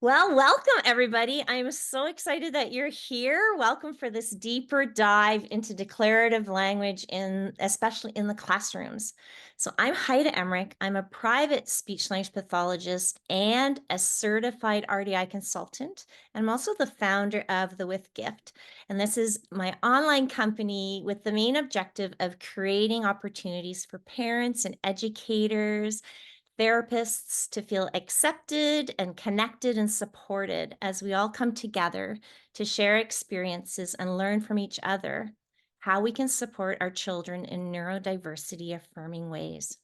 Well, welcome everybody. I'm so excited that you're here. Welcome for this deeper dive into declarative language especially in the classrooms. So I'm Heide Emrich. I'm a private speech language pathologist and a certified RDI consultant. And I'm also the founder of the With Gift. And this is my online company with the main objective of creating opportunities for parents and educators, therapists to feel accepted and connected and supported as we all come together to share experiences and learn from each other how we can support our children in neurodiversity affirming ways.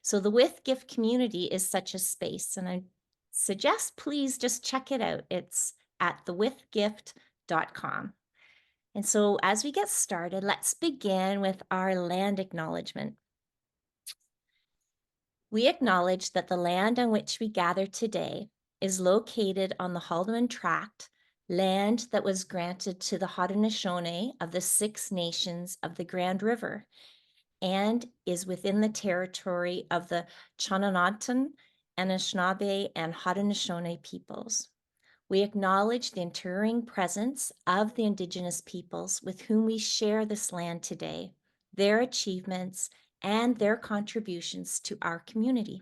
So the With Gift community is such a space, and I suggest please just check it out. It's at thewithgift.com. And so as we get started, let's begin with our land acknowledgement. We acknowledge that the land on which we gather today is located on the Haldeman Tract, land that was granted to the Haudenosaunee of the Six Nations of the Grand River, and is within the territory of the Chonononton, Anishinaabe, and Haudenosaunee peoples. We acknowledge the enduring presence of the Indigenous peoples with whom we share this land today, their achievements, and their contributions to our community.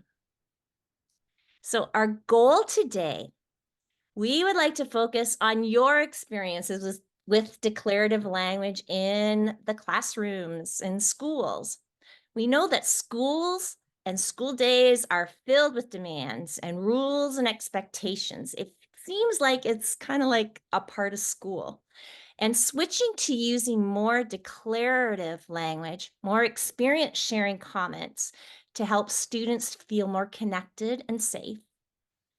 So our goal today, we would like to focus on your experiences with declarative language in the classrooms and schools. We know that schools and school days are filled with demands and rules and expectations. It seems like it's kind of like a part of school. And switching to using more declarative language, more experience sharing comments to help students feel more connected and safe,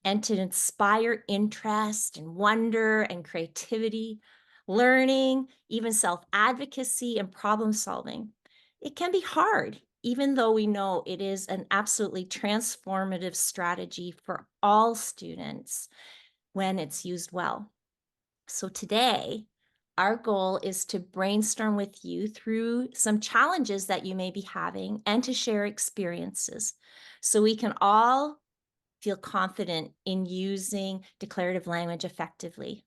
and to inspire interest and wonder and creativity, learning, even self-advocacy and problem solving. It can be hard, even though we know it is an absolutely transformative strategy for all students when it's used well. So today, our goal is to brainstorm with you through some challenges that you may be having and to share experiences so we can all feel confident in using declarative language effectively.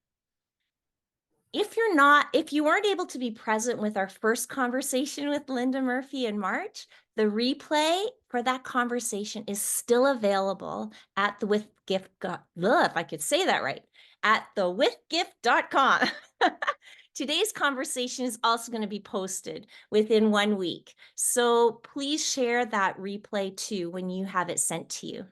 If you weren't able to be present with our first conversation with Linda Murphy in March, the replay for that conversation is still available at the With Gift, if I could say that right, at thewithgift.com. Today's conversation is also going to be posted within 1 week. So please share that replay too when you have it sent to you.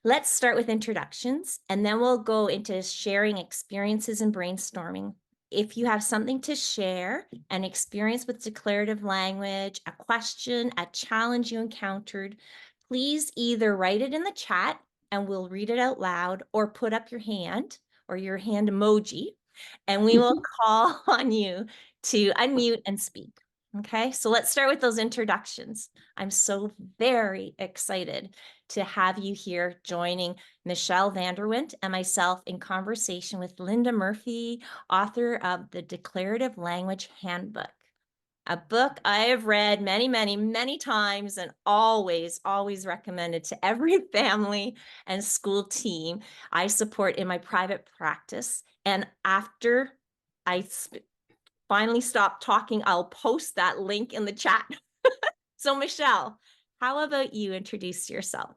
Let's start with introductions, and then we'll go into sharing experiences and brainstorming. If you have something to share, an experience with declarative language, a question, a challenge you encountered, please either write it in the chat and we'll read it out loud, or put up your hand or your hand emoji, and we will call on you to unmute and speak. Okay, so let's start with those introductions. I'm so very excited to have you here joining Michelle Vanderwindt and myself in conversation with Linda Murphy, author of the Declarative Language Handbook, a book I have read many, many, many times and always, always recommended to every family and school team I support in my private practice. And after I finally stop talking, I'll post that link in the chat. So Michelle, how about you introduce yourself?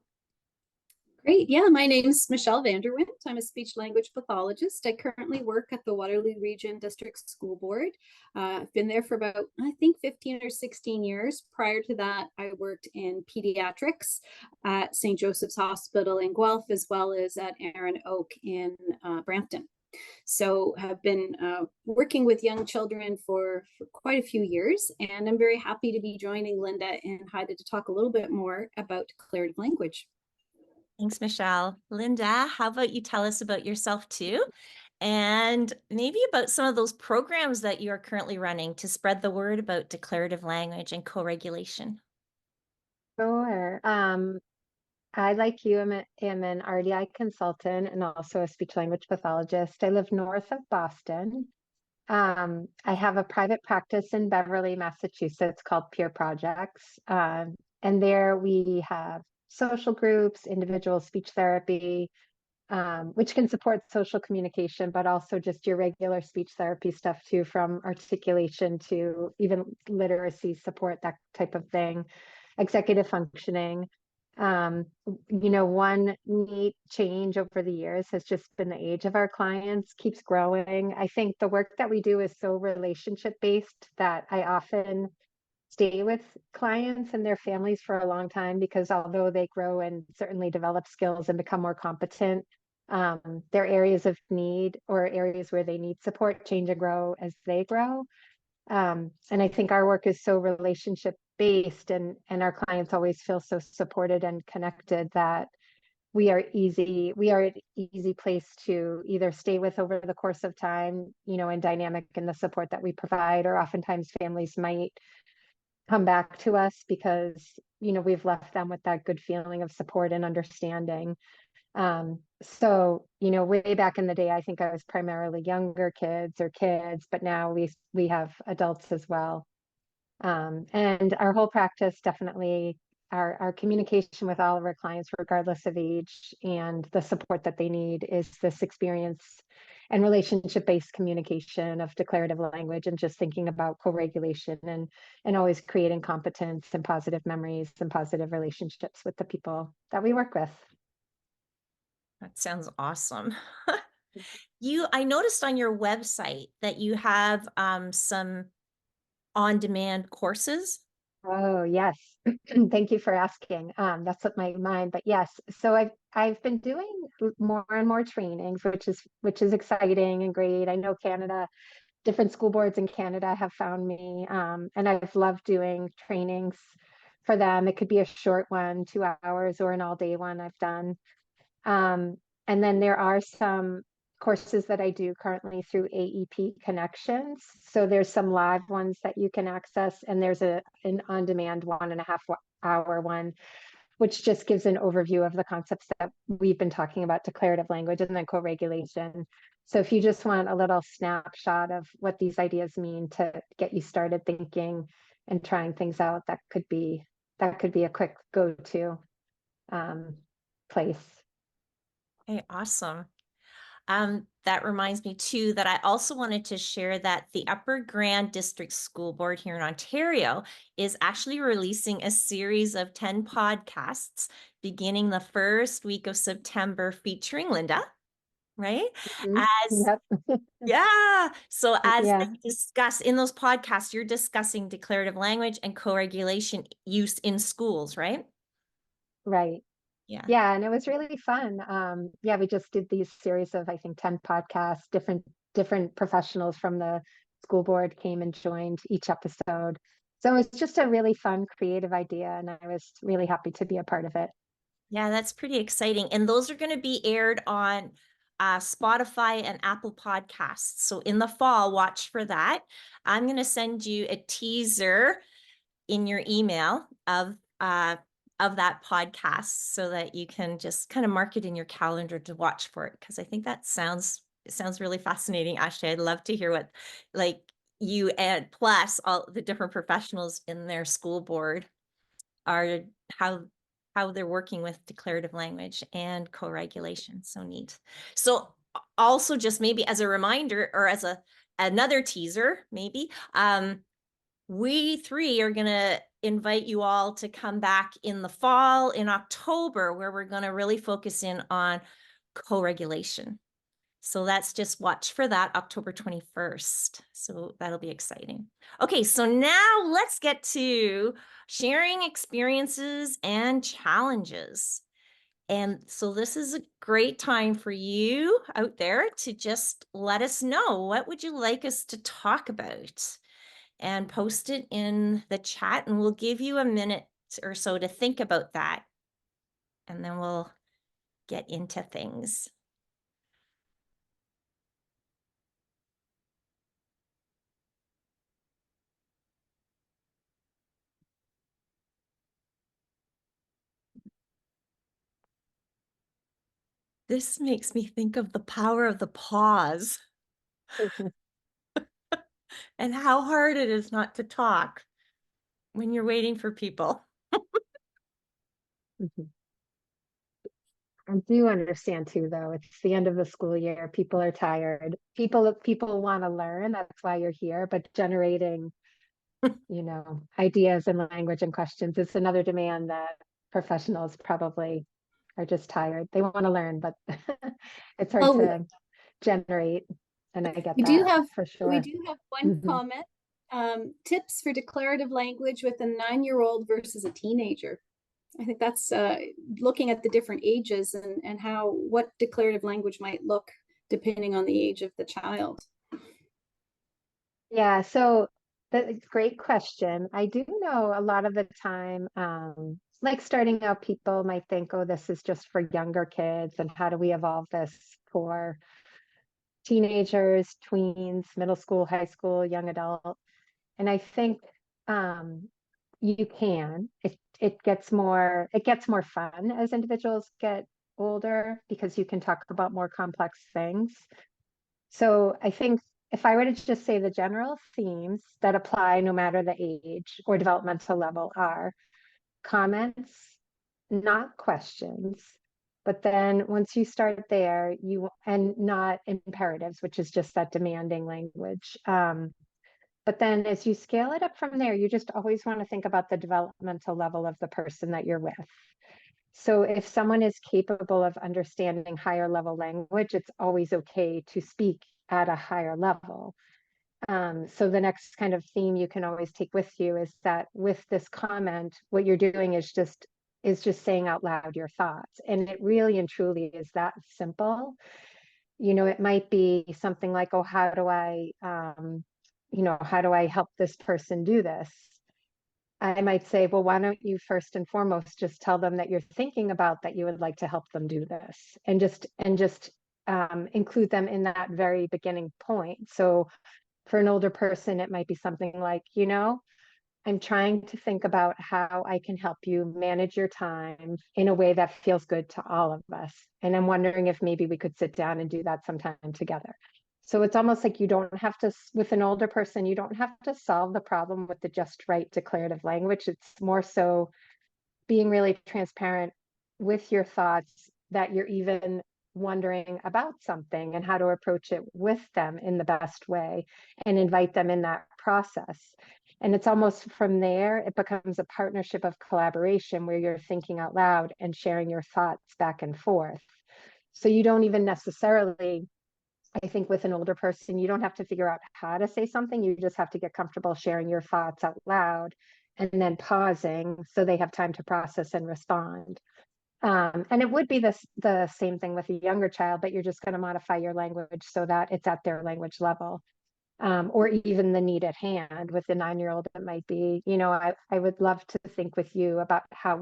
Great. Yeah, my name's Michelle Vanderwindt. I'm a speech language pathologist. I currently work at the Waterloo Region District School Board. I've been there for about, I think, 15 or 16 years. Prior to that, I worked in pediatrics at St. Joseph's Hospital in Guelph, as well as at Erin Oak in Brampton. So have been working with young children for quite a few years, and I'm very happy to be joining Linda and Heide to talk a little bit more about declarative language. Thanks, Michelle. Linda, how about you tell us about yourself too? And maybe about some of those programs that you are currently running to spread the word about declarative language and co-regulation. Sure. I, like you, am an RDI consultant and also a speech language pathologist. I live north of Boston. I have a private practice in Beverly, Massachusetts called Peer Projects. And there we have social groups, individual speech therapy, which can support social communication, but also just your regular speech therapy stuff too, from articulation to even literacy support, that type of thing, executive functioning. One neat change over the years has just been the age of our clients keeps growing. I think the work that we do is so relationship based that I often stay with clients and their families for a long time, because although they grow and certainly develop skills and become more competent, their areas of need or areas where they need support change and grow as they grow. And I think our work is so relationship based, and our clients always feel so supported and connected that we are an easy place to either stay with over the course of time, and dynamic in the support that we provide, or oftentimes families might come back to us because, we've left them with that good feeling of support and understanding. So, way back in the day, I think I was primarily younger kids, but now we have adults as well. And our whole practice definitely, our communication with all of our clients, regardless of age and the support that they need, is this experience and relationship-based communication of declarative language, and just thinking about co-regulation and always creating competence and positive memories and positive relationships with the people that we work with. That sounds awesome. I noticed on your website that you have some on-demand courses. Oh, yes. Thank you for asking. That's what my mind, but yes. So I've been doing more and more trainings, which is exciting and great. I know different school boards in Canada have found me, and I've loved doing trainings for them. It could be a short one, 2 hours, or an all-day one I've done. And then there are some courses that I do currently through AEP Connections. So there's some live ones that you can access, and there's an on-demand 1.5 hour one, which just gives an overview of the concepts that we've been talking about, declarative language and then co-regulation. So if you just want a little snapshot of what these ideas mean to get you started thinking and trying things out, that could be a quick go-to place. Okay, awesome. That reminds me too that I also wanted to share that the Upper Grand District School Board here in Ontario is actually releasing a series of 10 podcasts beginning the first week of September, featuring Linda, right? Mhm. As Yep. Yeah. So as Yeah, they discuss in those podcasts, you're discussing declarative language and co-regulation use in schools, right? right. Yeah. Yeah, and it was really fun. Yeah, we just did these series of, I think, 10 podcasts. Different professionals from the school board came and joined each episode. So it's just a really fun, creative idea, and I was really happy to be a part of it. Yeah, that's pretty exciting. And those are going to be aired on Spotify and Apple Podcasts. So in the fall, watch for that. I'm going to send you a teaser in your email of that podcast so that you can just kind of mark it in your calendar to watch for it, because I think it sounds really fascinating. Ashley, I'd love to hear what, like, you and plus all the different professionals in their school board are, how they're working with declarative language and co-regulation. So neat. So also, just maybe as a reminder, or as another teaser, maybe, we three are going to invite you all to come back in the fall, in October, where we're going to really focus in on co-regulation. So that's just watch for that, October 21st. So that'll be exciting. Okay, so now let's get to sharing experiences and challenges. And so this is a great time for you out there to just let us know, what would you like us to talk about? And post it in the chat, and we'll give you a minute or so to think about that. And then we'll get into things. This makes me think of the power of the pause and how hard it is not to talk when you're waiting for people. Mhm. I do understand too, though. It's the end of the school year. People are tired. People want to learn. That's why you're here. But generating, ideas and language and questions is another demand that professionals probably are just tired. They want to learn, but it's hard Oh, to generate. And I get we do that have for we sure. do have one Mhm. comment. Tips for declarative language with a 9-year-old versus a teenager. I think that's looking at the different ages and what declarative language might look depending on the age of the child. Yeah, so that's a great question. I do know a lot of the time, like starting out, people might think, oh, this is just for younger kids, and how do we evolve this for teenagers, tweens, middle school, high school, young adult? And I think you can. It gets more fun as individuals get older because you can talk about more complex things. So I think if I were to just say the general themes that apply no matter the age or developmental level are comments, not questions. But then once you start there, and not imperatives, which is just that demanding language. But then as you scale it up from there, you just always want to think about the developmental level of the person that you're with. So if someone is capable of understanding higher level language, it's always okay to speak at a higher level. So the next kind of theme you can always take with you is that with this comment, what you're doing is just saying out loud your thoughts. And it really and truly is that simple. It might be something like, oh, how do I help this person do this? I might say, well, why don't you first and foremost just tell them that you're thinking about that you would like to help them do this, and just include them in that very beginning point. So for an older person, it might be something like, I'm trying to think about how I can help you manage your time in a way that feels good to all of us. And I'm wondering if maybe we could sit down and do that sometime together. So it's almost like you don't have to, with an older person, you don't have to solve the problem with the just right declarative language. It's more so being really transparent with your thoughts, that you're even wondering about something and how to approach it with them in the best way, and invite them in that process. And it's almost from there, it becomes a partnership of collaboration where you're thinking out loud and sharing your thoughts back and forth. So you don't even necessarily, I think with an older person, you don't have to figure out how to say something. You just have to get comfortable sharing your thoughts out loud and then pausing so they have time to process and respond. And it would be the same thing with a younger child, but you're just going to modify your language so that it's at their language level. Or even the need at hand. With the 9-year-old, it might be, I would love to think with you about how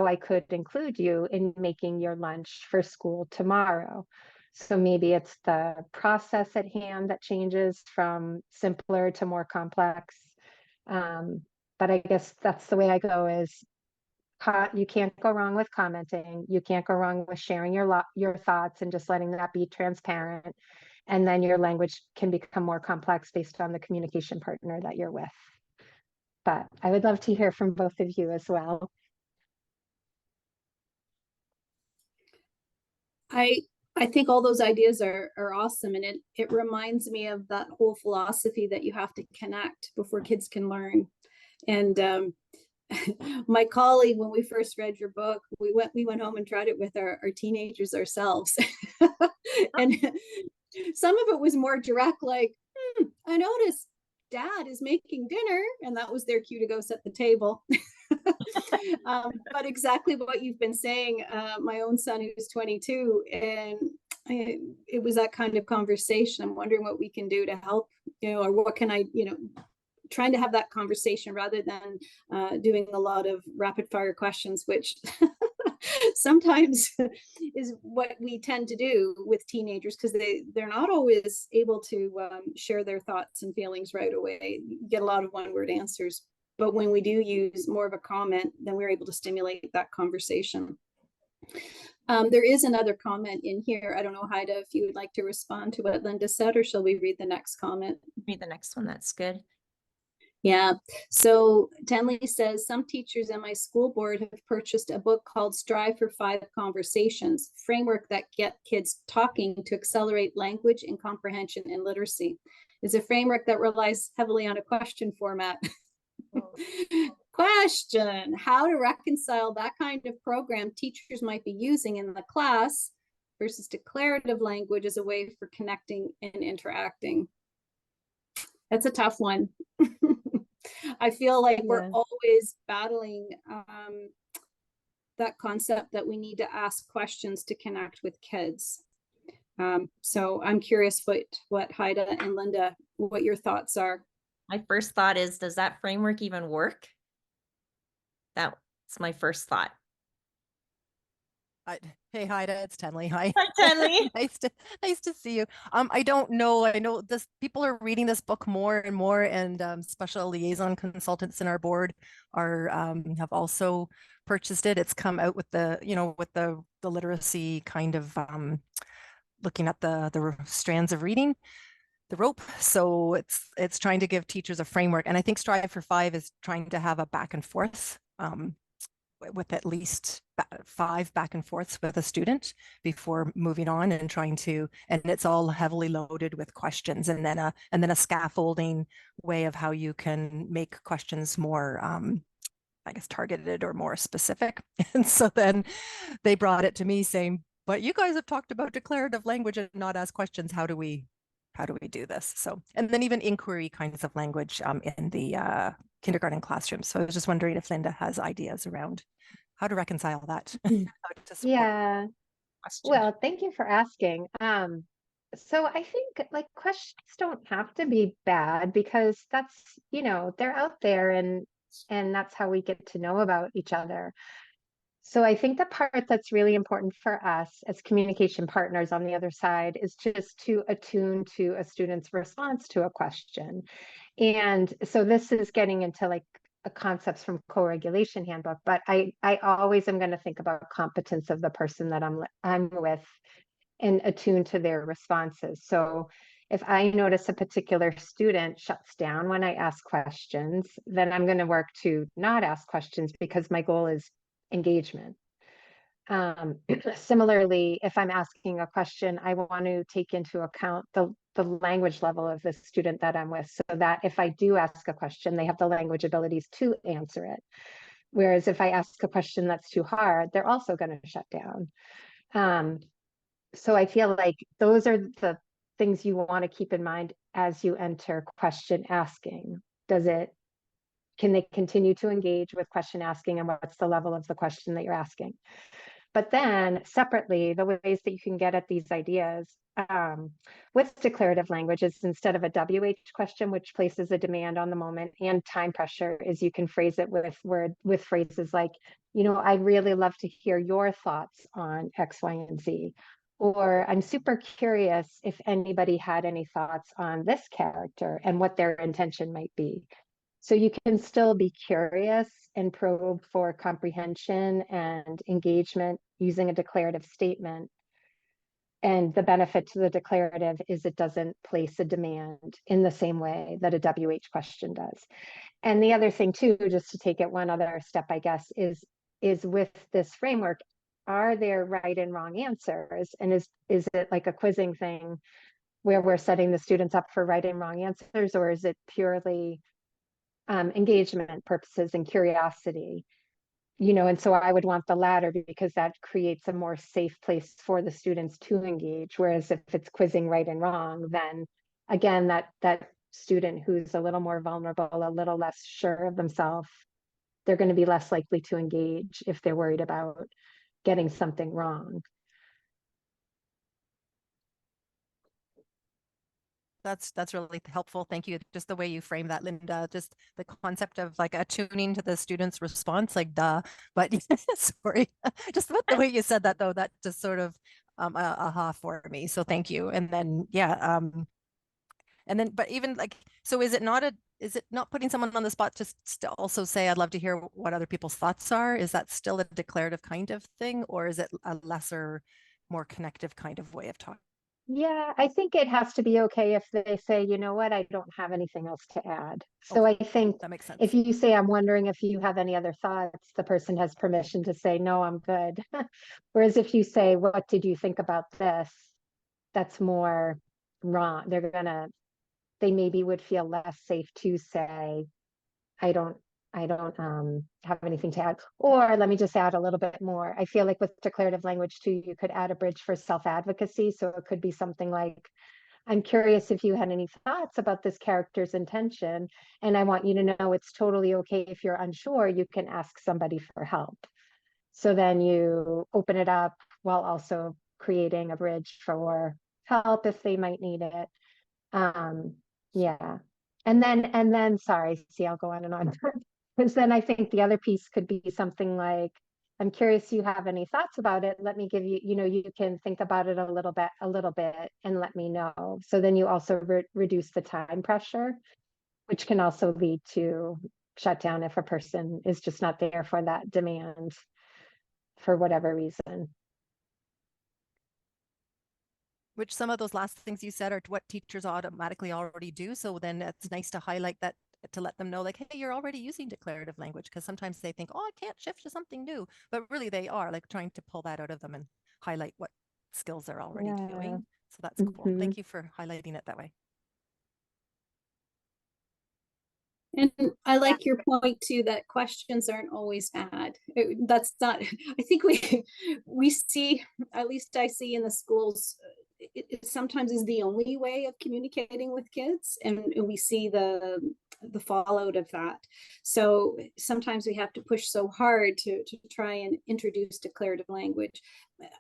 I could include you in making your lunch for school tomorrow. So maybe it's the process at hand that changes from simpler to more complex. But I guess that's the way I go is, you can't go wrong with commenting. You can't go wrong with sharing your thoughts and just letting that be transparent. And then your language can become more complex based on the communication partner that you're with. But I would love to hear from both of you as well. I think all those ideas are awesome, and it reminds me of that whole philosophy that you have to connect before kids can learn. And my colleague, when we first read your book, we went home and tried it with our teenagers ourselves. And some of it was more direct, like, I noticed Dad is making dinner, and that was their cue to go set the table. But exactly what you've been saying, my own son who's 22, and it was that kind of conversation. I'm wondering what we can do to help, or what can I, trying to have that conversation rather than doing a lot of rapid fire questions, which sometimes is what we tend to do with teenagers, because they're not always able to share their thoughts and feelings right away. You get a lot of one word answers. But when we do use more of a comment, then we're able to stimulate that conversation. There is another comment in here. I don't know, Heide, if you would like to respond to what Linda said, or shall we read the next comment? Read the next one. That's good. Yeah. So Tenley says some teachers in my school board have purchased a book called Strive for Five Conversations, framework that get kids talking to accelerate language and comprehension and literacy. It's a framework that relies heavily on a question format. Question: how to reconcile that kind of program teachers might be using in the class versus declarative language as a way for connecting and interacting? That's a tough one. I feel like we're always battling that concept that we need to ask questions to connect with kids. So I'm curious what Heide and Linda, what your thoughts are. My first thought is, does that framework even work? That's my first thought. Hey, Heide, it's Tenley. Hi. Hi, Tenley. nice to see you. I don't know. I know this people are reading this book more and more, and special liaison consultants in our board are have also purchased it. It's come out with the, with the literacy kind of looking at the strands of reading, the rope. So it's trying to give teachers a framework, and I think Strive for Five is trying to have a back and forth with at least 5 back and forths with a student before moving on and trying to, and it's all heavily loaded with questions, and then a scaffolding way of how you can make questions more I guess targeted or more specific. And so then they brought it to me saying, but you guys have talked about declarative language and not ask questions. How do we do this? So, and then even inquiry kinds of language in the kindergarten classroom. So I was just wondering if Linda has ideas around how to reconcile that. Yeah. Well, thank you for asking. So I think like questions don't have to be bad, because that's, they're out there, and that's how we get to know about each other. So I think the part that's really important for us as communication partners on the other side is just to attune to a student's response to a question. And so this is getting into like concepts from co-regulation handbook, but I always am going to think about competence of the person that I'm with and attune to their responses. So if I notice a particular student shuts down when I ask questions, then I'm going to work to not ask questions, because my goal is engagement. Similarly, if I'm asking a question, I want to take into account the language level of the student that I'm with, so that if I do ask a question, they have the language abilities to answer it. Whereas if I ask a question that's too hard, they're also going to shut down. So I feel like those are the things you want to keep in mind as you enter question asking. Can they continue to engage with question asking, and what's the level of the question that you're asking? But then separately, the ways that you can get at these ideas with declarative language is, instead of a WH question, which places a demand on the moment and time pressure, is you can phrase it with phrases like, I'd really love to hear your thoughts on X, Y, and Z. Or I'm super curious if anybody had any thoughts on this character and what their intention might be. So you can still be curious and probe for comprehension and engagement using a declarative statement. And the benefit to the declarative is it doesn't place a demand in the same way that a WH question does. And the other thing too, just to take it one other step, I guess, is with this framework, are there right and wrong answers? And is it like a quizzing thing where we're setting the students up for right and wrong answers, or is it purely engagement purposes and curiosity? And so I would want the latter, because that creates a more safe place for the students to engage. Whereas if it's quizzing right and wrong, then again, that student who's a little more vulnerable, a little less sure of themselves, they're going to be less likely to engage if they're worried about getting something wrong. That's really helpful. Thank you. Just the way you frame that, Linda, just the concept of like attuning to the student's response, like duh, but sorry, just about the way you said that though, that just sort of aha for me. So thank you. And then, yeah. But even like, so is it not putting someone on the spot just to also say, I'd love to hear what other people's thoughts are? Is that still a declarative kind of thing, or is it a lesser, more connective kind of way of talking? Yeah, I think it has to be okay if they say, you know what, I don't have anything else to add. So Okay, I think that makes sense. if you say, I'm wondering if you have any other thoughts, the person has permission to say, no, I'm good. Whereas if you say, what did you think about this? That's more wrong. They maybe would feel less safe to say, I don't, I don't have anything to add. Or let me just add a little bit more. I feel like with declarative language too, you could add a bridge for self-advocacy. So it could be something like, I'm curious if you had any thoughts about this character's intention, and I want you to know it's totally okay if you're unsure, you can ask somebody for help. So then you open it up while also creating a bridge for help if they might need it. Yeah. And then sorry, see, I'll go on and on. Because then I think the other piece could be something like, I'm curious you have any thoughts about it. Let me give you, you can think about it a little bit and let me know. So then you also reduce the time pressure, which can also lead to shutdown if a person is just not there for that demand for whatever reason. Which some of those last things you said are what teachers automatically already do. So then it's nice to highlight that, to let them know, like, hey, you're already using declarative language, because sometimes they think, oh, I can't shift to something new, but really they are, like, trying to pull that out of them and highlight what skills they're already Yeah. doing. So that's cool. Mhm. Thank you for highlighting it that way. And I like your point too, that questions aren't always bad. That's not, I think we see, at least I see in the schools, it sometimes is the only way of communicating with kids, and we see the fallout of that. So sometimes we have to push so hard to try and introduce declarative language.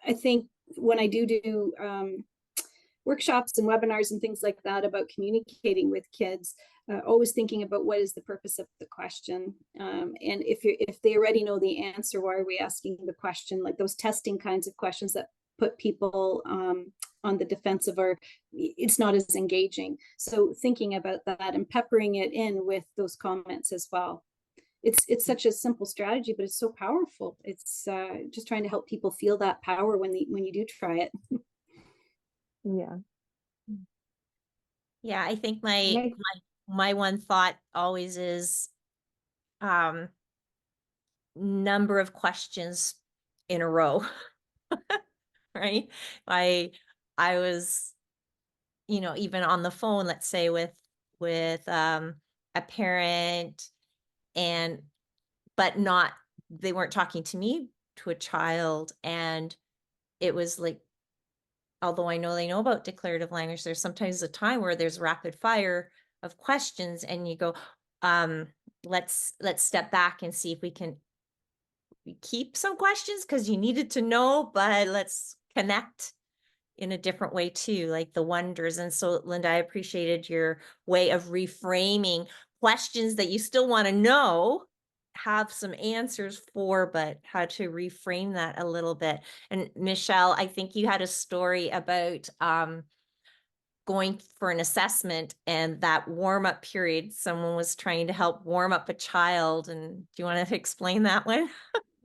I think when I do workshops and webinars and things like that about communicating with kids, always thinking about what is the purpose of the question, and if they already know the answer, why are we asking the question? Like those testing kinds of questions that put people on the defensive, or it's not as engaging. So thinking about that and peppering it in with those comments as well. It's such a simple strategy, but it's so powerful. It's just trying to help people feel that power when you do try it. Yeah. Yeah, I think my Yeah. my one thought always is number of questions in a row. Right? I was, even on the phone, let's say with a parent, and but not they weren't talking to me, to a child, and it was like, although I know they know about declarative language, there's sometimes a time where there's rapid fire of questions and you go, um, let's step back and see if we can keep some questions because you needed to know, but let's connect in a different way too, like the wonders. And so, Linda, I appreciated your way of reframing questions that you still want to know, have some answers for, but how to reframe that a little bit. And Michelle, I think you had a story about going for an assessment, and that warm up period, someone was trying to help warm up a child. And do you want to explain that one?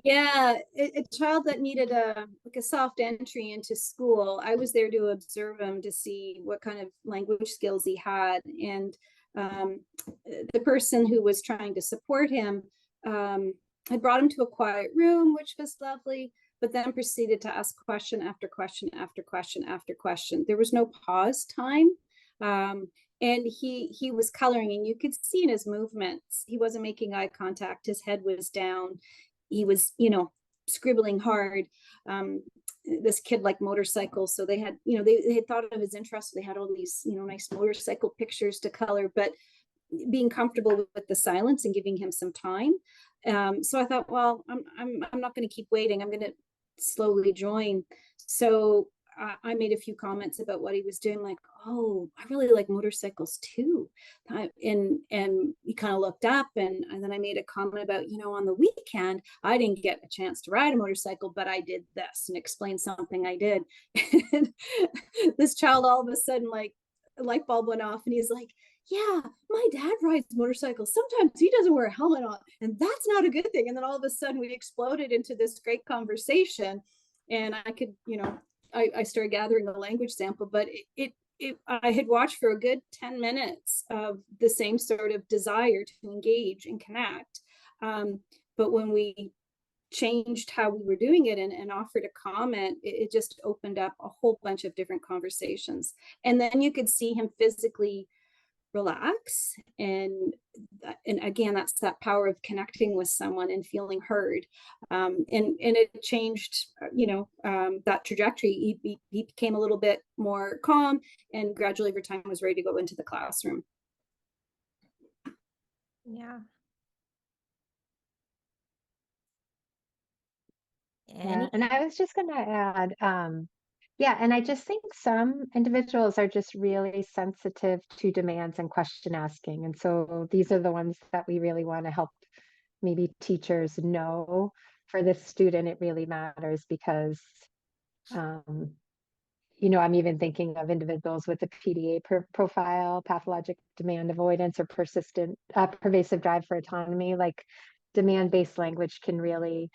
Yeah, a child that needed a soft entry into school. I was there to observe him to see what kind of language skills he had, and the person who was trying to support him had brought him to a quiet room, which was lovely, but then proceeded to ask question after question after question after question. There was no pause time. And he was coloring, and you could see in his movements, he wasn't making eye contact, his head was down, he was, scribbling hard. This kid liked motorcycles, so they had, they had thought of his interests. They had all these, nice motorcycle pictures to color, but being comfortable with the silence and giving him some time. So I thought, well, I'm not going to keep waiting. I'm going to slowly join. So I made a few comments about what he was doing, like, oh, I really like motorcycles too. And he kind of looked up, and then I made a comment about, on the weekend, I didn't get a chance to ride a motorcycle, but I did this, and explain something I did. And this child all of a sudden, like, a light bulb went off, and he's like, yeah, my dad rides motorcycles. Sometimes he doesn't wear a helmet on, and that's not a good thing. And then all of a sudden we exploded into this great conversation, and I could, I started gathering the language sample, but I had watched for a good 10 minutes of the same sort of desire to engage and connect. But when we changed how we were doing it and offered a comment, it just opened up a whole bunch of different conversations. And then you could see him physically relax, and again, that's that power of connecting with someone and feeling heard. And it changed, that trajectory. He became a little bit more calm, and gradually over time was ready to go into the classroom. Yeah. Yeah, and I was just going to add, yeah, and I just think some individuals are just really sensitive to demands and question asking. And so these are the ones that we really want to help maybe teachers know for this student, it really matters because, I'm even thinking of individuals with a PDA profile, pathologic demand avoidance, or persistent, pervasive drive for autonomy. Like demand-based language can really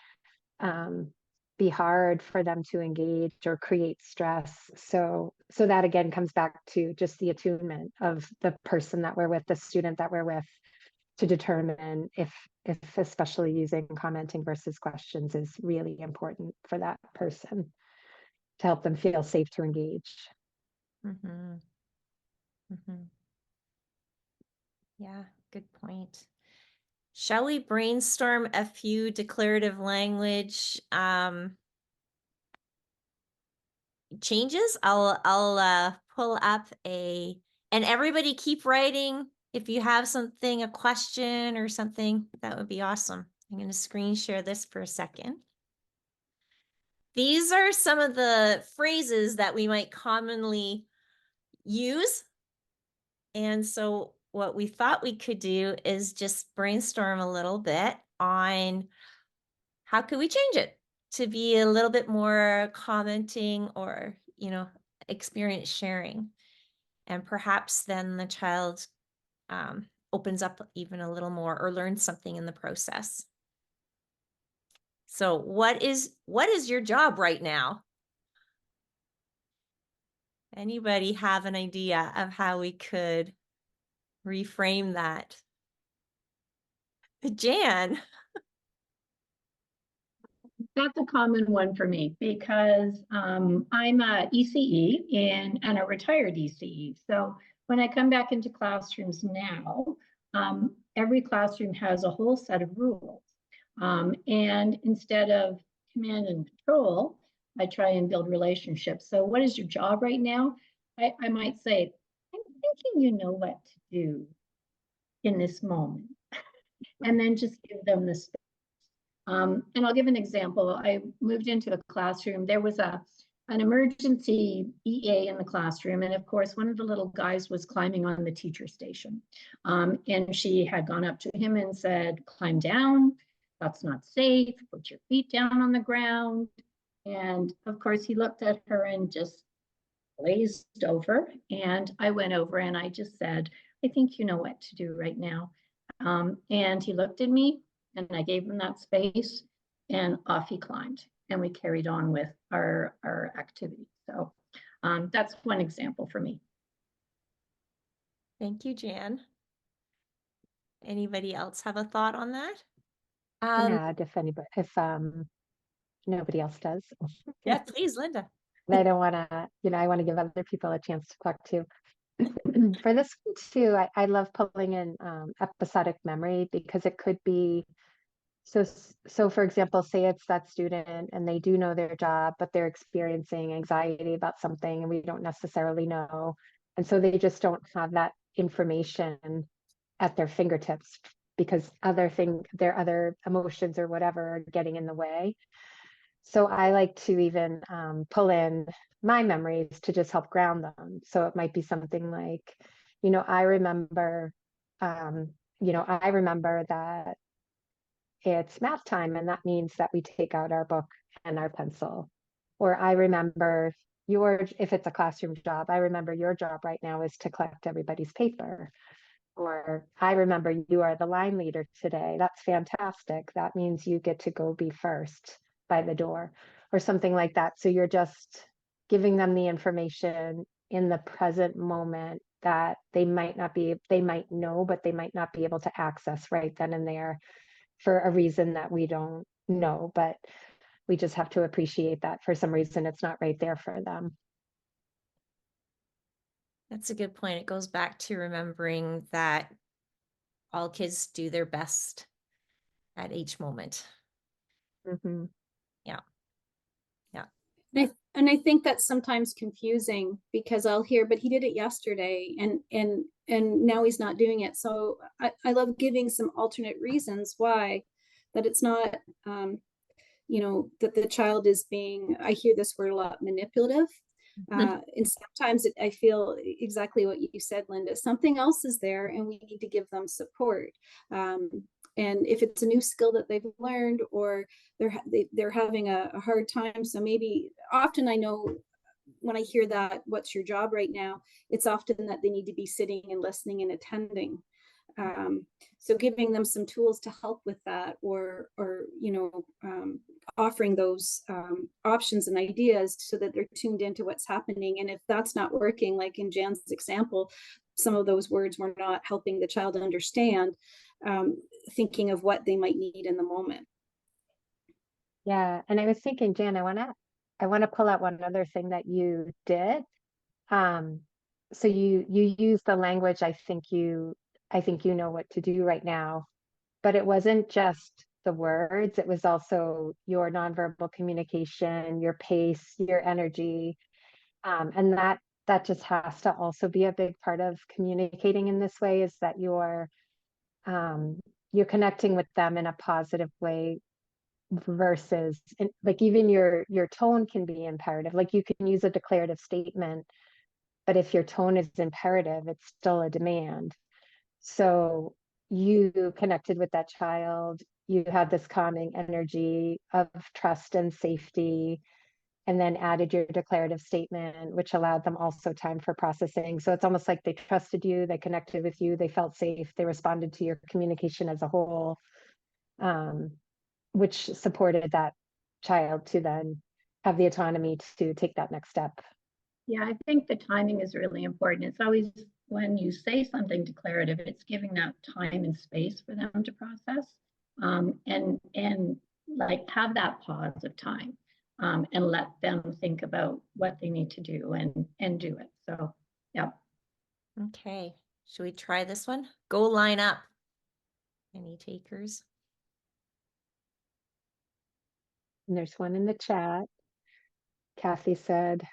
be hard for them to engage or create stress. So that again comes back to just the attunement of the person that we're with, the student that we're with, to determine if especially using commenting versus questions is really important for that person to help them feel safe to engage. Mm-hmm. Mm-hmm. Yeah, good point. Shall we brainstorm a few declarative language changes? I'll pull up and everybody keep writing. If you have something, a question or something, that would be awesome. I'm going to screen share this for a second. These are some of the phrases that we might commonly use. And so what we thought we could do is just brainstorm a little bit on how could we change it to be a little bit more commenting or, experience sharing. And perhaps then the child opens up even a little more or learns something in the process. So what is your job right now? Anybody have an idea of how we could reframe that? Jan. That's a common one for me because I'm a ECE and a retired ECE. So when I come back into classrooms now, every classroom has a whole set of rules. And instead of command and control, I try and build relationships. So what is your job right now? I might say, I'm thinking you know what to do in this moment. And then just give them the space. And I'll give an example. I moved into a classroom. There was an emergency EA in the classroom. And of course, one of the little guys was climbing on the teacher station. And she had gone up to him and said, climb down. That's not safe. Put your feet down on the ground. And of course, he looked at her and just glazed over. And I went over and I just said, I think you know what to do right now. And he looked at me and I gave him that space and off he climbed. And we carried on with our activity. So that's one example for me. Thank you, Jan. Anybody else have a thought on that? Can add if nobody else does. Yeah, please, Linda. And I don't want to, I want to give other people a chance to talk too. For this one too, I love pulling in episodic memory because it could be, so for example, say it's that student and they do know their job, but they're experiencing anxiety about something and we don't necessarily know. And so they just don't have that information at their fingertips because their other emotions or whatever are getting in the way. So I like to even pull in my memories to just help ground them. So it might be something like, I remember that it's math time and that means that we take out our book and our pencil. Or I remember if it's a classroom job, I remember your job right now is to collect everybody's paper. Or I remember you are the line leader today. That's fantastic. That means you get to go be first by the door or something like that. So you're just giving them the information in the present moment that they might know, but they might not be able to access right then and there for a reason that we don't know, but we just have to appreciate that for some reason it's not right there for them. That's a good point. It goes back to remembering that all kids do their best at each moment. Mm-hmm. Yeah. Yeah. And I think that's sometimes confusing because I'll hear, but he did it yesterday and now he's not doing it. So I love giving some alternate reasons why, that it's not, that the child is being, I hear this word a lot, manipulative. And sometimes I feel exactly what you said, Linda. Something else is there and we need to give them support. And if it's a new skill that they've learned, or they're having a hard time, so maybe often I know when I hear that, what's your job right now, it's often that they need to be sitting and listening and attending. So giving them some tools to help with that, or offering those options and ideas so that they're tuned into what's happening. And if that's not working, like in Jan's example, some of those words were not helping the child understand, thinking of what they might need in the moment. Yeah, and I was thinking, Jan, I want to pull out one other thing that you did. So you use the language. I think you know what to do right now, but it wasn't just the words. It was also your nonverbal communication, your pace, your energy, and that just has to also be a big part of communicating in this way. Is that you're connecting with them in a positive way versus, like, even your tone can be imperative. Like, you can use a declarative statement, but if your tone is imperative, it's still a demand. So you connected with that child, you had this calming energy of trust and safety, and then added your declarative statement, which allowed them also time for processing. So it's almost like they trusted you, they connected with you, they felt safe, they responded to your communication as a whole, which supported that child to then have the autonomy to take that next step. Yeah, I think the timing is really important. It's always, when you say something declarative, it's giving that time and space for them to process, and like have that pause of time, and let them think about what they need to do and do it. So, yeah. Okay. Should we try this one? Go line up. Any takers? And there's one in the chat. Kathy said,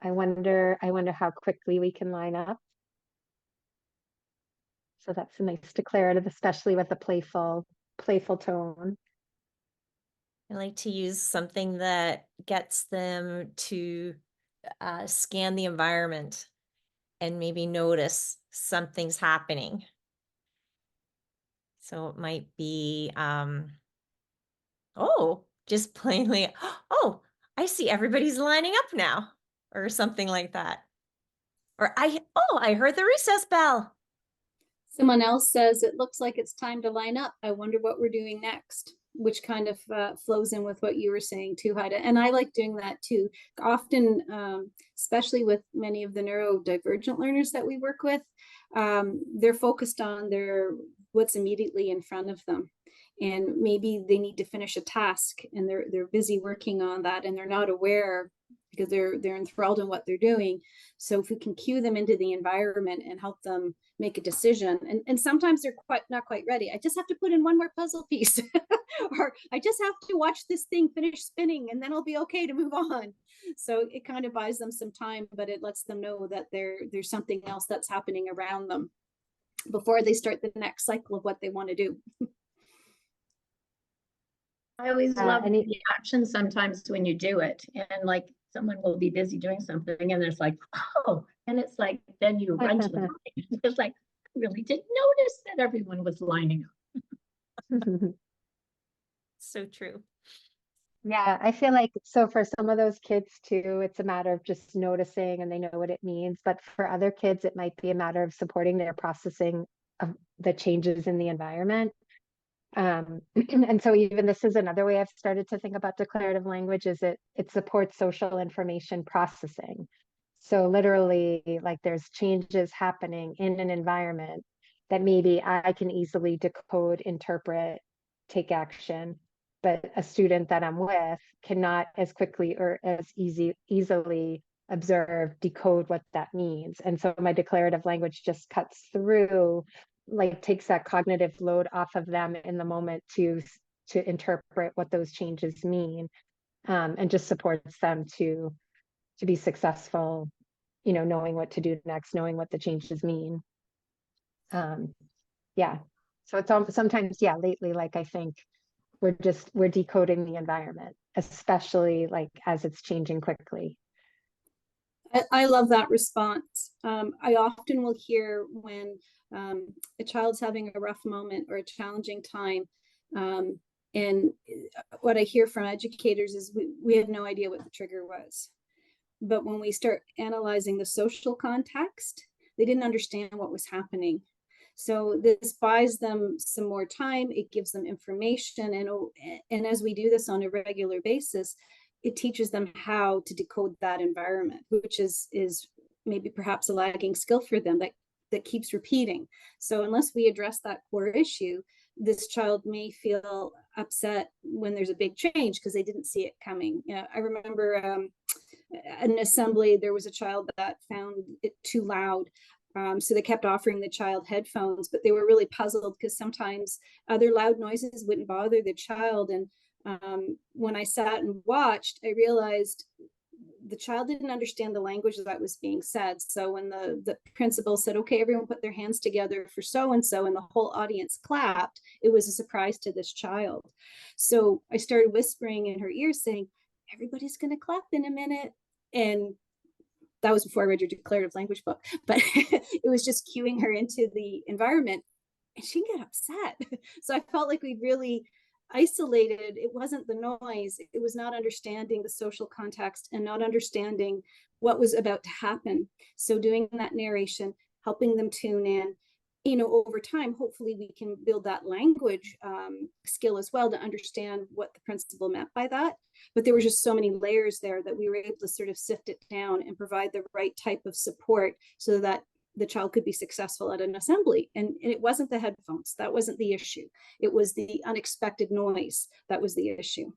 I wonder how quickly we can line up. So that's a nice declarative, especially with a playful tone. I like to use something that gets them to scan the environment and maybe notice something's happening. So it might be, oh, just plainly, oh, I see everybody's lining up now, or something like that. Or I heard the recess bell. Someone else says, it looks like it's time to line up. I wonder what we're doing next, which kind of flows in with what you were saying too, Heide. And I like doing that too. Often, especially with many of the neurodivergent learners that we work with, they're focused on what's immediately in front of them. And maybe they need to finish a task and they're busy working on that and they're not aware because they're enthralled in what they're doing. So if we can cue them into the environment and help them make a decision, and sometimes they're not quite ready. I just have to put in one more puzzle piece, or I just have to watch this thing finish spinning and then I'll be okay to move on. So it kind of buys them some time, but it lets them know that there's something else that's happening around them before they start the next cycle of what they want to do. I always love the reaction sometimes when you do it, and like someone will be busy doing something and it's like, oh, and it's like, then you run to the line. It's like, I really didn't notice that everyone was lining up. So true. Yeah, I feel like, so for some of those kids too, it's a matter of just noticing and they know what it means. But for other kids, it might be a matter of supporting their processing of the changes in the environment. And so even this is another way I've started to think about declarative language is it supports social information processing. So literally, like there's changes happening in an environment that maybe I can easily decode, interpret, take action, but a student that I'm with cannot as quickly or as easily observe, decode what that means. And so my declarative language just cuts through, like takes that cognitive load off of them in the moment to interpret what those changes mean, and just supports them to be successful, you know, knowing what to do next, knowing what the changes mean. Yeah. So it's sometimes, yeah, lately, like I think we're decoding the environment, especially like as it's changing quickly. I love that response. I often will hear when a child's having a rough moment or a challenging time. And what I hear from educators is we had no idea what the trigger was. But when we start analyzing the social context, they didn't understand what was happening. So this buys them some more time. It gives them information. And as we do this on a regular basis, it teaches them how to decode that environment, which is maybe perhaps a lagging skill for them that keeps repeating. So unless we address that core issue, this child may feel upset when there's a big change because they didn't see it coming. I remember an assembly, there was a child that found it too loud. So they kept offering the child headphones, but they were really puzzled because sometimes other loud noises wouldn't bother the child. And when I sat and watched, I realized the child didn't understand the language that was being said. So when the principal said, okay, everyone put their hands together for so-and-so, and the whole audience clapped, it was a surprise to this child. So I started whispering in her ear saying, everybody's going to clap in a minute. And that was before I read your declarative language book, but it was just cueing her into the environment, and she got upset. So I felt like we really isolated. It wasn't the noise. It was not understanding the social context and not understanding what was about to happen. So doing that narration, helping them tune in, you know, over time, hopefully we can build that language skill as well to understand what the principal meant by that. But there were just so many layers there that we were able to sort of sift it down and provide the right type of support so that the child could be successful at an assembly. And it wasn't the headphones. That wasn't the issue. It was the unexpected noise that was the issue.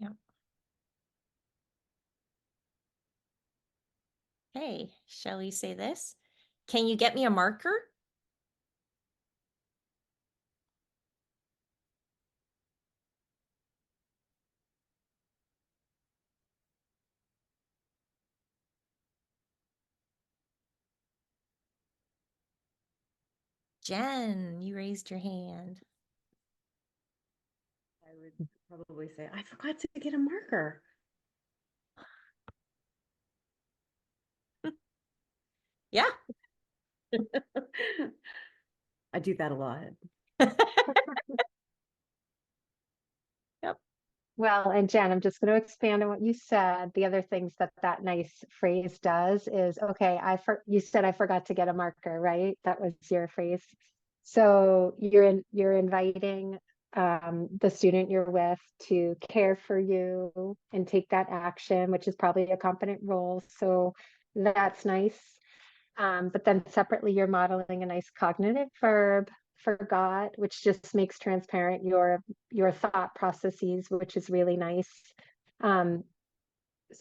Yeah. Hey, shall we say this? Can you get me a marker? Jen, you raised your hand. I would probably say, I forgot to get a marker. Yeah. I do that a lot. Yep. Well, and Jen, I'm just going to expand on what you said. The other things that that nice phrase does is, okay, you said I forgot to get a marker, right? That was your phrase. So you're inviting the student you're with to care for you and take that action, which is probably a competent role. So that's nice. But then separately, you're modeling a nice cognitive verb, forgot, which just makes transparent your thought processes, which is really nice. So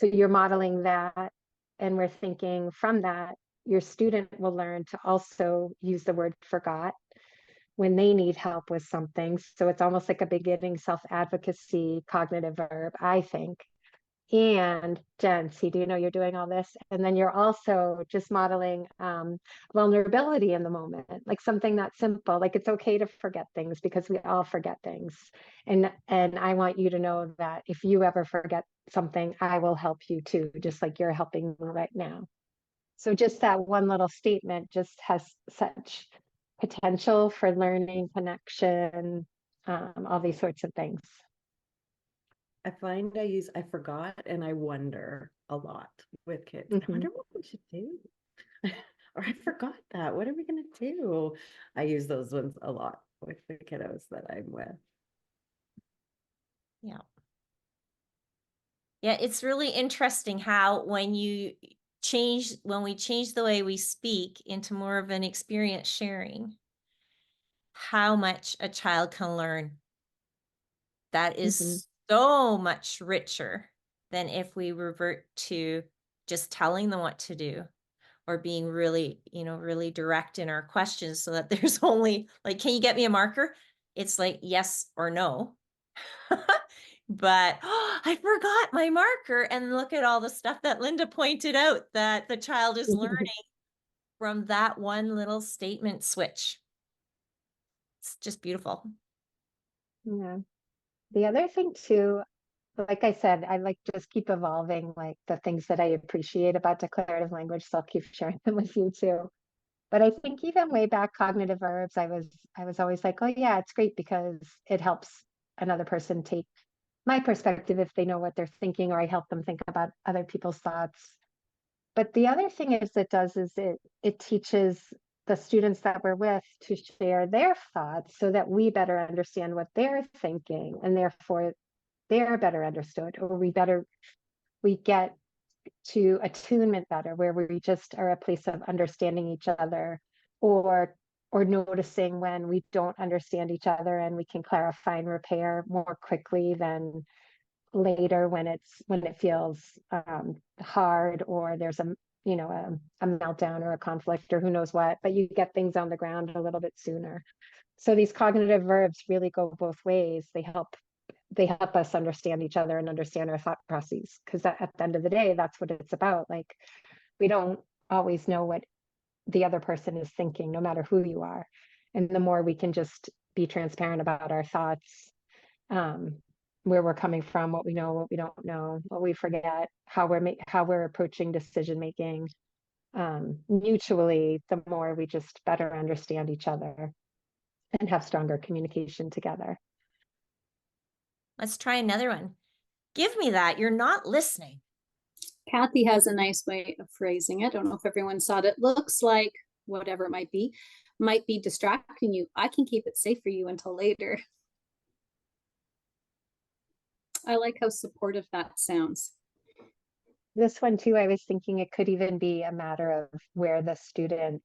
you're modeling that, and we're thinking from that, your student will learn to also use the word forgot when they need help with something. So it's almost like a beginning self-advocacy cognitive verb, I think. And Jen, see, do you know you're doing all this? And then you're also just modeling vulnerability in the moment, like something that's simple, like it's okay to forget things because we all forget things. And I want you to know that if you ever forget something, I will help you too, just like you're helping me right now. So just that one little statement just has such potential for learning, connection, all these sorts of things. I find I forgot and I wonder a lot with kids. I wonder what we should do. Or I forgot that. What are we gonna do? I use those ones a lot with the kiddos that I'm with. Yeah. Yeah, it's really interesting how when we change the way we speak into more of an experience sharing, how much a child can learn. That Mhm. is so much richer than if we revert to just telling them what to do or being really, really direct in our questions so that there's only like, can you get me a marker? It's like yes or no. But oh, I forgot my marker. And look at all the stuff that Linda pointed out that the child is learning from that one little statement switch. It's just beautiful. Yeah. The other thing too, like I said, I like just keep evolving like the things that I appreciate about declarative language. So I'll keep sharing them with you too. But I think even way back cognitive verbs, I was always like, oh yeah, it's great because it helps another person take my perspective if they know what they're thinking, or I help them think about other people's thoughts. But the other thing it does is it teaches the students that we're with to share their thoughts so that we better understand what they're thinking, and therefore they're better understood, or we get to attunement better, where we just are a place of understanding each other, or noticing when we don't understand each other, and we can clarify and repair more quickly than later when it feels hard, or there's a meltdown or a conflict or who knows what, but you get things on the ground a little bit sooner. So these cognitive verbs really go both ways. They help us understand each other and understand our thought processes, because at the end of the day, that's what it's about. Like, we don't always know what the other person is thinking, no matter who you are. And the more we can just be transparent about our thoughts, um, where we're coming from, what we know, what we don't know, what we forget, how we're approaching decision making, mutually, the more we just better understand each other and have stronger communication together. Let's try another one. Give me that. You're not listening. Kathy has a nice way of phrasing it. I don't know if everyone saw it. It looks like whatever it might be distracting you. I can keep it safe for you until later. I like how supportive that sounds. This one too, I was thinking it could even be a matter of where the student,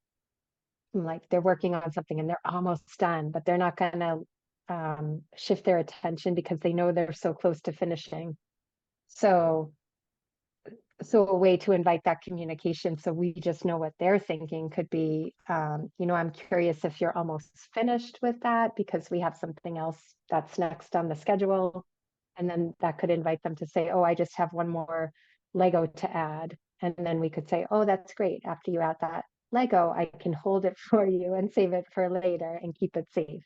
like, they're working on something and they're almost done, but they're not going to shift their attention because they know they're so close to finishing. So a way to invite that communication, so we just know what they're thinking, could be, I'm curious if you're almost finished with that, because we have something else that's next on the schedule. And then that could invite them to say, oh, I just have one more Lego to add. And then we could say, oh, that's great. After you add that Lego, I can hold it for you and save it for later and keep it safe.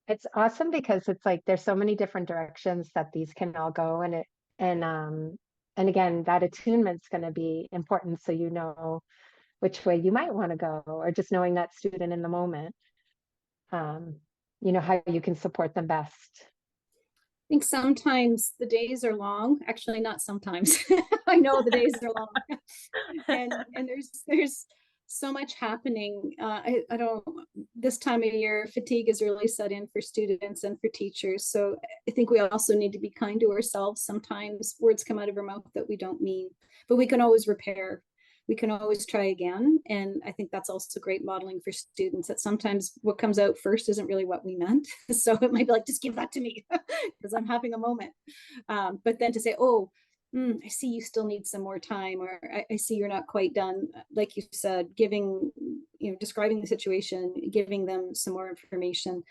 It's awesome because it's like there's so many different directions that these can all go, and again, that attunement's going to be important, so you know which way you might want to go, or just knowing that student in the moment, um, how you can support them best. I think sometimes the days are long. Actually, not sometimes. I know the days are long, and there's so much happening. I don't. This time of year, fatigue is really set in for students and for teachers. So I think we also need to be kind to ourselves. Sometimes words come out of our mouth that we don't mean, but we can always repair. We can always try again. And I think that's also great modeling for students, that sometimes what comes out first isn't really what we meant. So it might be like, just give that to me because I'm having a moment. But then to say, oh, I see you still need some more time, or I see you're not quite done. Like you said, describing the situation, giving them some more information.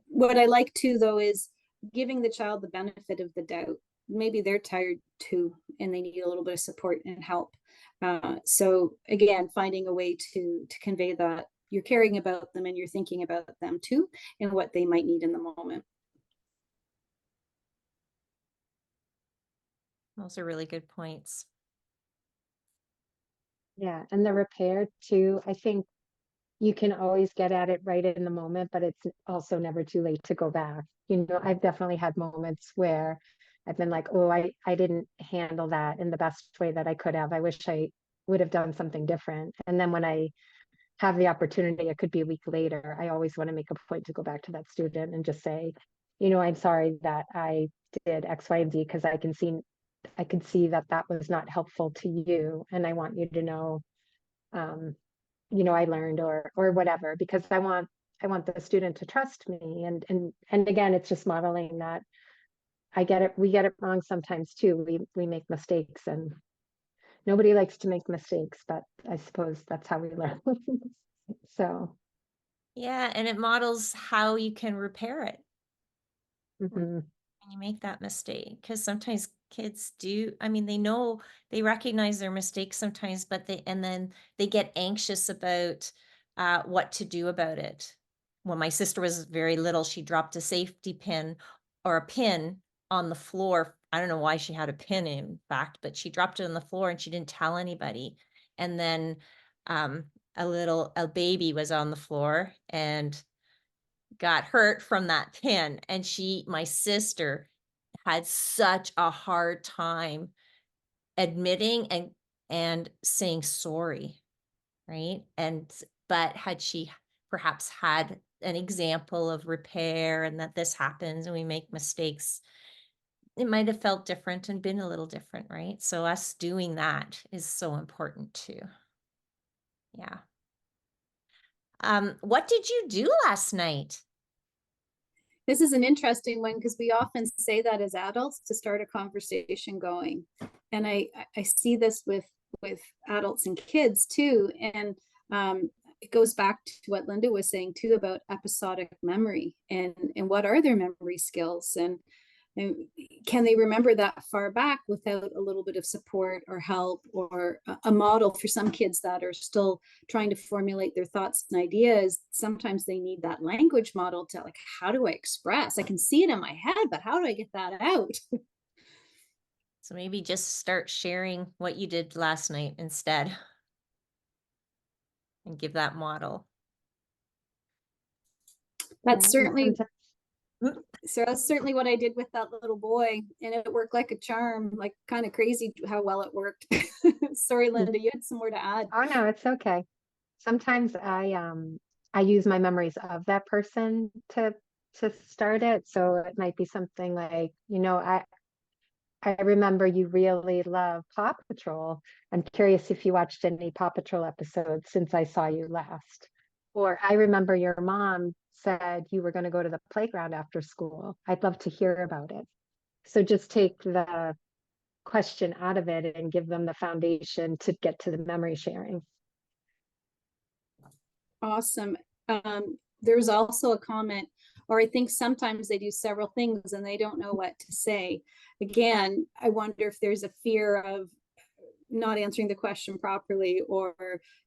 What I like too, though, is giving the child the benefit of the doubt. Maybe they're tired too, and they need a little bit of support and help. So again, finding a way to convey that you're caring about them and you're thinking about them too, and what they might need in the moment. Those are really good points. Yeah, and the repair too, I think you can always get at it right in the moment, but it's also never too late to go back. I've definitely had moments where I've been like, oh, I didn't handle that in the best way that I could have. I wish I would have done something different. And then when I have the opportunity, it could be a week later, I always want to make a point to go back to that student and just say, I'm sorry that I did X, Y, and Z, because I could see that that was not helpful to you. And I want you to know, I learned or whatever, because I want the student to trust me. And again, it's just modeling that we get it wrong sometimes too. We make mistakes, and nobody likes to make mistakes, but I suppose that's how we learn. So, Yeah, and it models how you can repair it mhm. when you make that mistake. Because sometimes kids do, they recognize their mistakes sometimes, but then they get anxious about what to do about it. When my sister was very little, she dropped a safety pin or a pin on the floor. I don't know why she had a pin, in fact, but she dropped it on the floor and she didn't tell anybody. And then a baby was on the floor and got hurt from that pin. And my sister had such a hard time admitting and saying sorry, right? But had she perhaps had an example of repair and that this happens and we make mistakes, it might have felt different and been a little different, right? So us doing that is so important too. Yeah. What did you do last night? This is an interesting one because we often say that as adults to start a conversation going. And I see this with adults and kids too. And it goes back to what Linda was saying too about episodic memory and what are their memory skills, and can they remember that far back without a little bit of support or help or a model. For some kids that are still trying to formulate their thoughts and ideas, sometimes they need that language model to, like, how do I express? I can see it in my head, but how do I get that out? So maybe just start sharing what you did last night instead and give that model. That's certainly Sometimes- So that's certainly what I did with that little boy, and it worked like a charm. Like, kind of crazy how well it worked. Sorry, Linda, you had some more to add. Oh no, it's okay. Sometimes I use my memories of that person to start it. So it might be something like, I remember you really love Paw Patrol. I'm curious if you watched any Paw Patrol episodes since I saw you last. Or I remember your mom said you were going to go to the playground after school. I'd love to hear about it. So just take the question out of it and give them the foundation to get to the memory sharing. Awesome. There's also a comment, or I think sometimes they do several things and they don't know what to say. Again, I wonder if there's a fear of not answering the question properly or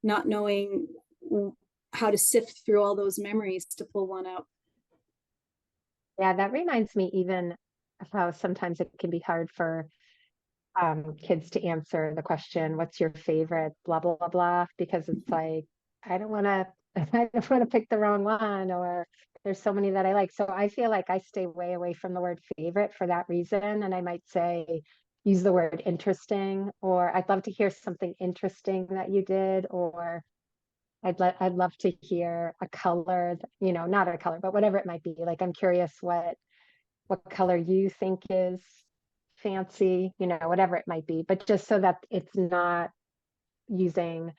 not knowing how to sift through all those memories to pull one out. Yeah, that reminds me even of how sometimes it can be hard for kids to answer the question, what's your favorite, blah, blah, blah, blah, because it's like, I don't want to, I don't want to pick the wrong one, or there's so many that I like. So I feel like I stay way away from the word favorite for that reason. And I might say, use the word interesting, or I'd love to hear something interesting that you did, or I'd love to hear a color, not a color, but whatever it might be. Like, I'm curious what color you think is fancy, whatever it might be, but just so that it's not using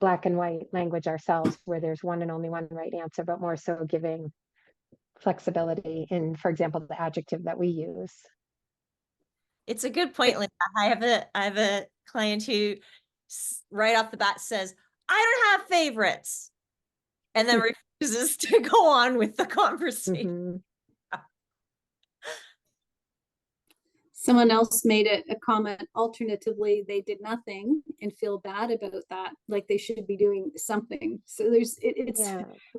black and white language ourselves where there's one and only one right answer, but more so giving flexibility in, for example, the adjective that we use. It's a good point, Linda. I have a client who right off the bat says, I don't have favorites, and then refuses to go on with the conversation. Mm-hmm. Someone else made a comment, alternatively, they did nothing and feel bad about that, like they should be doing something. So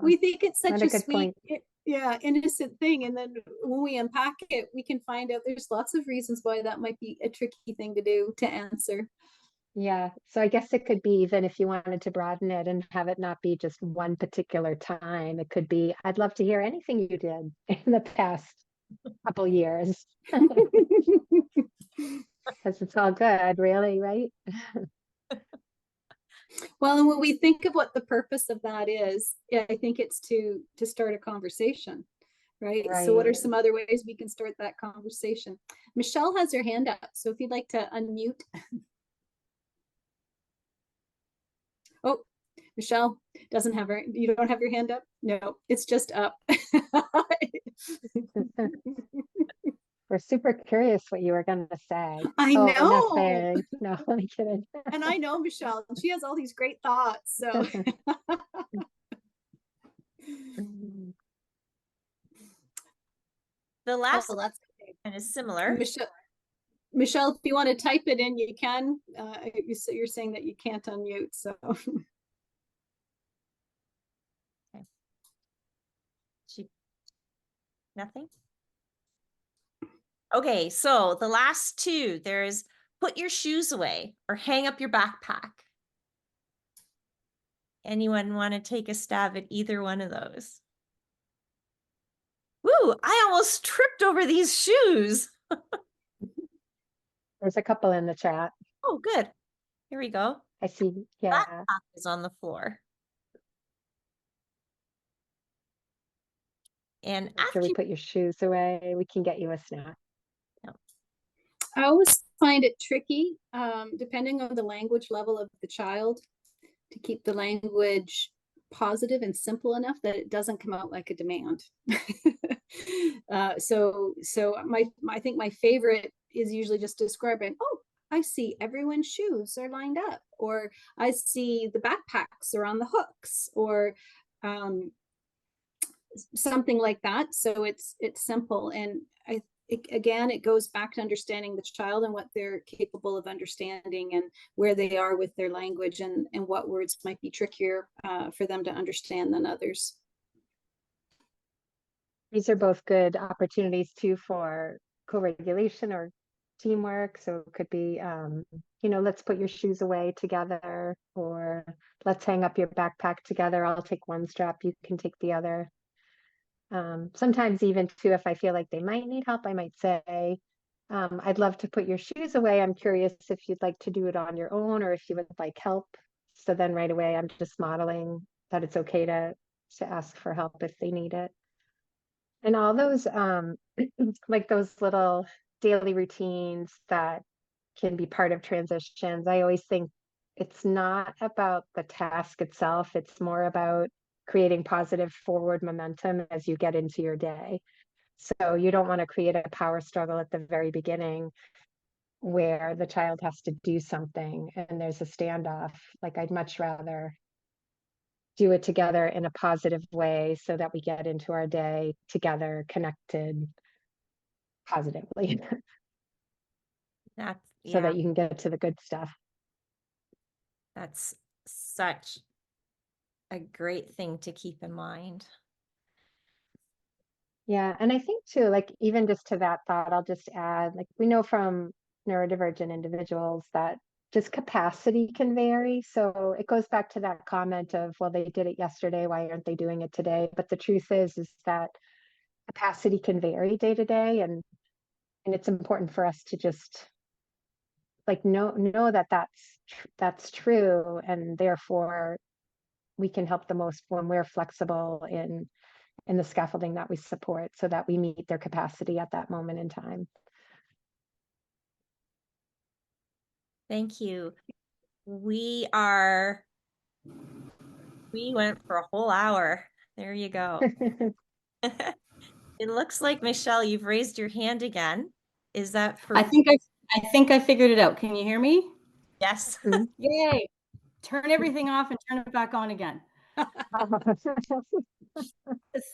we think it's such a sweet, innocent thing. And then when we unpack it, we can find out there's lots of reasons why that might be a tricky thing to do, to answer. Yeah. So I guess it could be, even if you wanted to broaden it and have it not be just one particular time, it could be, I'd love to hear anything you did in the past couple years. Because it's all good, really, right? Well, and when we think of what the purpose of that is, I think it's to start a conversation, right? So what are Right. some other ways we can start that conversation? Michelle has her hand up, so if you'd like to unmute. Oh, Michelle doesn't have her, you don't have your hand up? No, it's just up. We're super curious what you were going to say. I Oh, know. nothing. No, I'm kidding. And I know Michelle, and she has all these great thoughts. So The last oh, that's one is similar. Michelle, if you want to type it in, you can. You're saying that you can't unmute, so. Nothing? Okay, so the last two, there's put your shoes away or hang up your backpack. Anyone want to take a stab at either one of those? Woo, I almost tripped over these shoes. There's a couple in the chat. Oh, good. Here we go. I see. Yeah. Backpack is on the floor. And After we put your shoes away, we can get you a snack. I always find it tricky, depending on the language level of the child, to keep the language positive and simple enough that it doesn't come out like a demand. So I think my favorite is usually just describing, oh, I see everyone's shoes are lined up, or I see the backpacks are on the hooks, or something like that. So it's simple, and again, it goes back to understanding the child and what they're capable of understanding and where they are with their language, and what words might be trickier for them to understand than others. These are both good opportunities too for co-regulation or teamwork. So it could be, let's put your shoes away together, or let's hang up your backpack together. I'll take one strap, you can take the other. Sometimes even too, if I feel like they might need help, I might say, I'd love to put your shoes away. I'm curious if you'd like to do it on your own or if you would like help. So then right away, I'm just modeling that it's okay to ask for help if they need it. And all those, like those little daily routines that can be part of transitions, I always think it's not about the task itself. It's more about creating positive forward momentum as you get into your day. So you don't want to create a power struggle at the very beginning where the child has to do something and there's a standoff. Like, I'd much rather do it together in a positive way so that we get into our day together, connected positively. That's, so yeah, that you can get to the good stuff. that's such a great thing to keep in mind. Yeah, and I think too, like even just to that thought, I'll just add, like we know from neurodivergent individuals that just capacity can vary. So it goes back to that comment of, well, they did it yesterday, why aren't they doing it today? But the truth is that capacity can vary day to day, and it's important for us to just like know that that's true, and therefore we can help the most when we're flexible in the scaffolding that we support so that we meet their capacity at that moment in time. Thank you. We went for a whole hour. There you go. It looks like, Michelle, you've raised your hand again. Is that for? I think I figured it out. Can you hear me? Yes. Yay. Turn everything off and turn it back on again.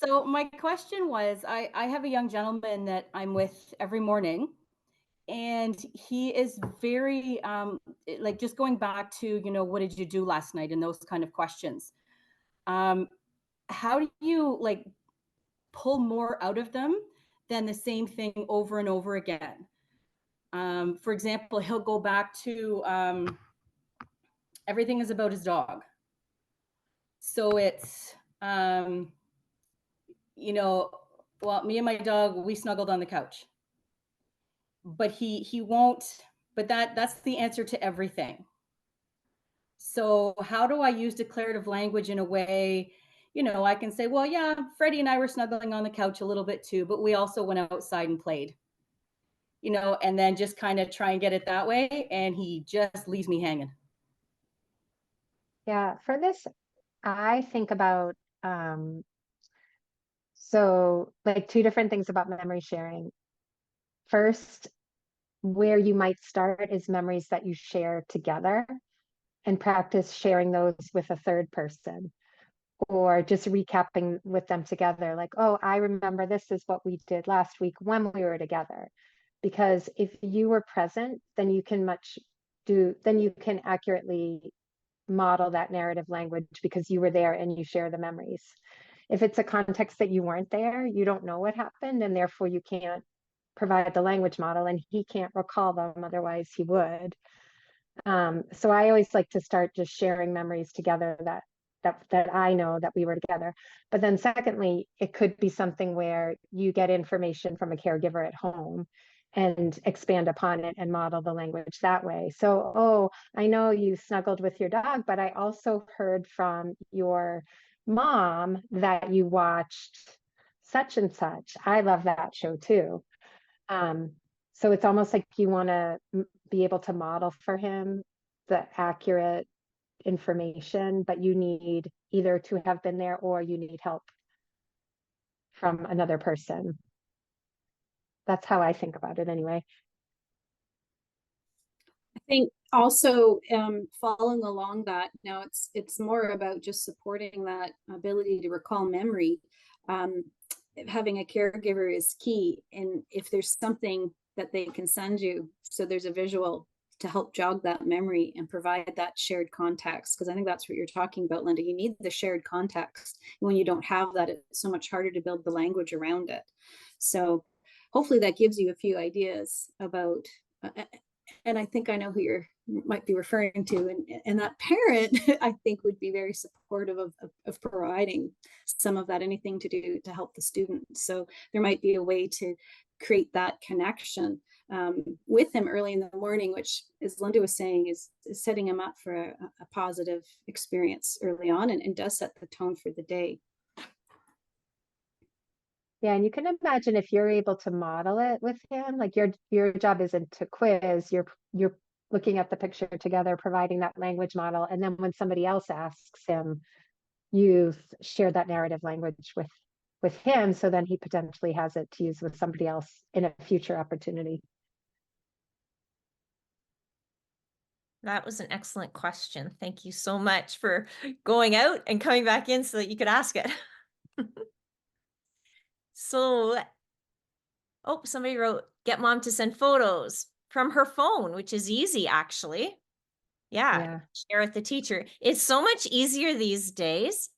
So my question was, I have a young gentleman that I'm with every morning, and he is very like just going back to, what did you do last night and those kind of questions. How do you like pull more out of them than the same thing over and over again? For example, he'll go back to everything is about his dog. So it's, well, me and my dog, we snuggled on the couch. But he won't, but that's the answer to everything. So how do I use declarative language in a way, I can say, well, yeah, Freddie and I were snuggling on the couch a little bit too, but we also went outside and played, and then just kind of try and get it that way. And he just leaves me hanging. Yeah, for this, I think about so like two different things about memory sharing. First, where you might start is memories that you share together and practice sharing those with a third person or just recapping with them together. Like, oh, I remember this is what we did last week when we were together. Because if you were present, then you can accurately model that narrative language because you were there and you share the memories. If it's a context that you weren't there, you don't know what happened, and therefore you can't provide the language model, and he can't recall them, otherwise he would. So I always like to start just sharing memories together that I know that we were together. But then secondly, it could be something where you get information from a caregiver at home and expand upon it and model the language that way. So, oh, I know you snuggled with your dog, but I also heard from your mom that you watched such and such. I love that show too. So it's almost like you want to be able to model for him the accurate information, but you need either to have been there or you need help from another person. That's how I think about it anyway. I think also following along that, now it's more about just supporting that ability to recall memory. Having a caregiver is key, and if there's something that they can send you, so there's a visual to help jog that memory and provide that shared context, because I think that's what you're talking about, Linda. You need the shared context. When you don't have that, it's so much harder to build the language around it. So hopefully that gives you a few ideas about and I think I know who you might be referring to, and that parent I think would be very supportive of providing some of that, anything to do to help the student. So there might be a way to create that connection with him early in the morning, which, as Linda was saying, is setting him up for a positive experience early on, and does set the tone for the day. Yeah, and you can imagine if you're able to model it with him, like your job isn't to quiz, you're looking at the picture together, providing that language model, and then when somebody else asks him, you've shared that narrative language with him, so then he potentially has it to use with somebody else in a future opportunity. That was an excellent question. Thank you so much for going out and coming back in so that you could ask it. So, oh, somebody wrote, get mom to send photos from her phone, which is easy actually. Yeah, share with the teacher. It's so much easier these days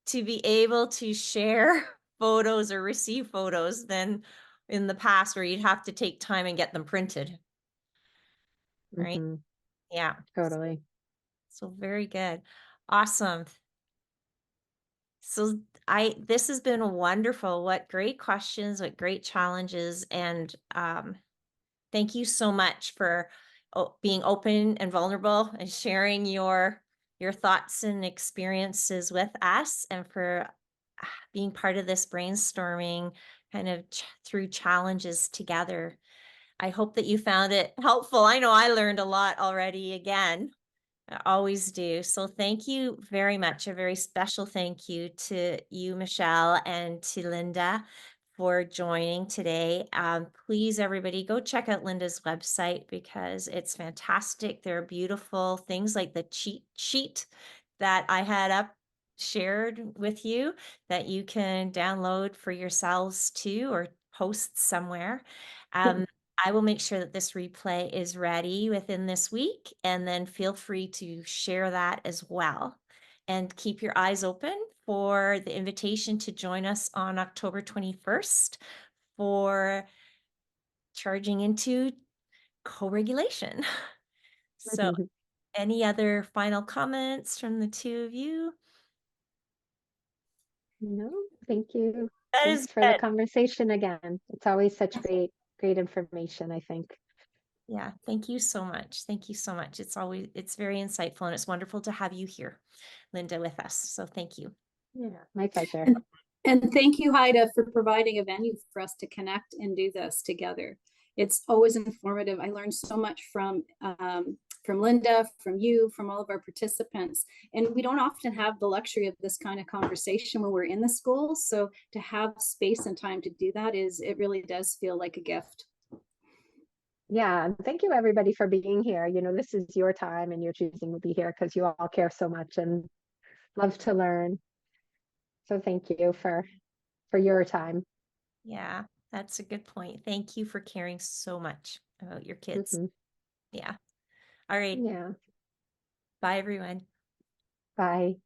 to be able to share photos or receive photos than in the past where you'd have to take time and get them printed. Right? Mm-hmm. Yeah. Totally. So very good. Awesome. So this has been wonderful. What great questions, what great challenges. And thank you so much for being open and vulnerable and sharing your thoughts and experiences with us, and for being part of this brainstorming kind of through challenges together. I hope that you found it helpful. I know I learned a lot already again. I always do. So thank you very much. A very special thank you to you, Michelle, and to Linda for joining today. Please, everybody, go check out Linda's website because it's fantastic. There are beautiful things like the cheat sheet that I had up shared with you that you can download for yourselves too, or post somewhere. I will make sure that this replay is ready within this week, and then feel free to share that as well. And keep your eyes open for the invitation to join us on October 21st for charging into co-regulation. So any other final comments from the two of you? No, thank you. That Thanks is for good. the conversation again. It's always such great information, I think. Yeah, thank you so much. Thank you so much. It's very insightful, and it's wonderful to have you here, Linda, with us. So thank you. Yeah, my pleasure. And thank you, Heide, for providing a venue for us to connect and do this together. It's always informative. I learned so much from Linda, from you, from all of our participants. And we don't often have the luxury of this kind of conversation when we're in the schools. So to have space and time to do that it really does feel like a gift. Yeah, and thank you everybody for being here. You know, this is your time and you're choosing to be here because you all care so much and love to learn. So thank you for your time. Yeah, that's a good point. Thank you for caring so much about your kids. Mhm. Yeah. All right. Yeah. Bye, everyone. Bye.